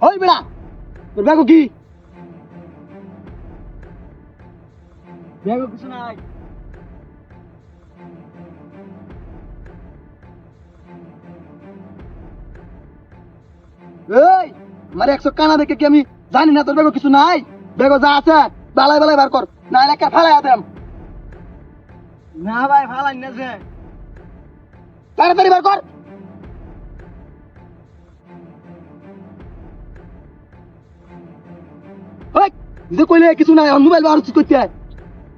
ওই বেড়া তোর ব্যাগও কি ব্যাগও কিছু নাই এই আমার 100 কানা দেখে কি আমি জানি না তোর ব্যাগও কিছু নাই ব্যাগও যা আছে বালাই বালাই বার কর না এলাকা ফালাই দেম না ভাই ফালাই না যে তাড়াতাড়ি বার কর ওই যে কইলে কিছু নাই মোবাইল বার করতে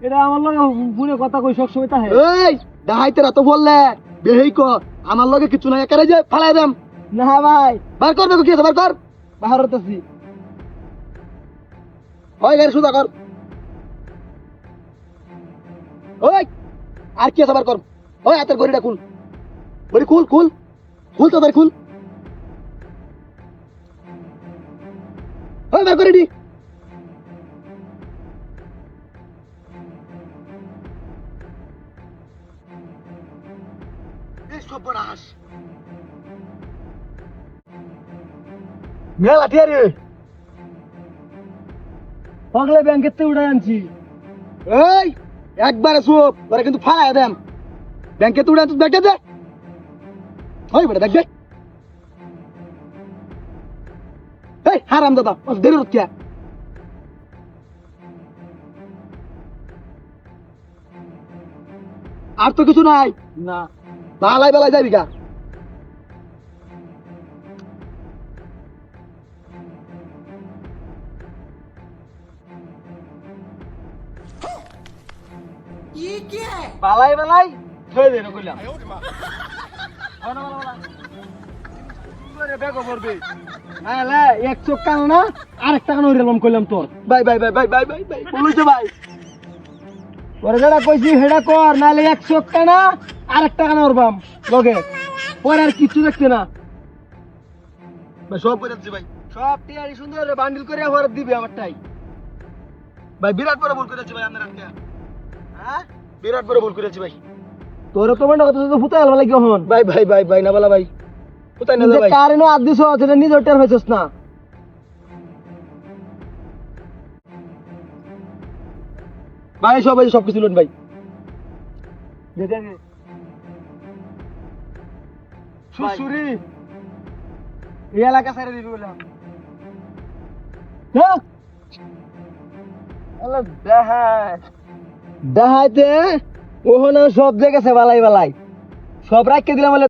এটা আমার লগে ফোনে কথা কই সব সময় তাহে এই ডাহাইতেরা তো বললে বেহেই কর আমার লগে কিছু নাই একারে যে ফালাই দেম না ভাই বার কর ব্যাগও কি আছে বার কর বাহারত আছি ওই গাড়ি সুদা কর ওই আর কি আছে বার কর ওই হাতের গড়িটা খুল গড়ি খুল খুল খুল তো খুল ওই বার করে দি এই সর্বনাশ মেলা টিয়ারে পাগলে ব্যাংকের থেকে উঠে আনছি এই একবারে চুপ তোরা কিন্তু ফালাই দেম ব্যাংকে তুই তুই দেখে দে ওই বেটা দেখ দে এই হারাম দাদা দেরি হচ্ছে আর তো কিছু নাই না বালাই বালাই যাবি গা বালাই বালাই ছয় দিন কইলাম ব্যাগ করবে নাহলে 100 কান না আরেকটা কান ওইরকম কইলাম তোর ভাই ভাই ভাই ভাই ভাই ভাই ভাই বলুইছে ভাই পরে যেটা কইছি সেটা কর নাহলে 100 টাকা আরেকটা কানা ওরবাম লগে পরে আর কিছু দেখছে না ভাই সব করে দিচ্ছি ভাই সব টিয়ারি সুন্দর বান্ডিল করে আবার দিবি আমারটাই ভাই বিরাট বড় ভুল করেছি ভাই আপনার আজকে হ্যাঁ বিরাট বড় ভুল করেছি ভাই তোর তো মনে কথা তো ফুটাই আলবা লাগি হন ভাই ভাই ভাই ভাই না বলা ভাই কোথায় না ভাই কারেন্ট আদ দিছ সেটা নিজের টের পাইছস না ভাই সব ভাই সব কিছু লুন ভাই সুসুরি এই এলাকা ছেড়ে দিবি বললাম দেখাইতে ওহনা সব জায়গাছে বালাই বালাই সব রাখতে দিলাম বলে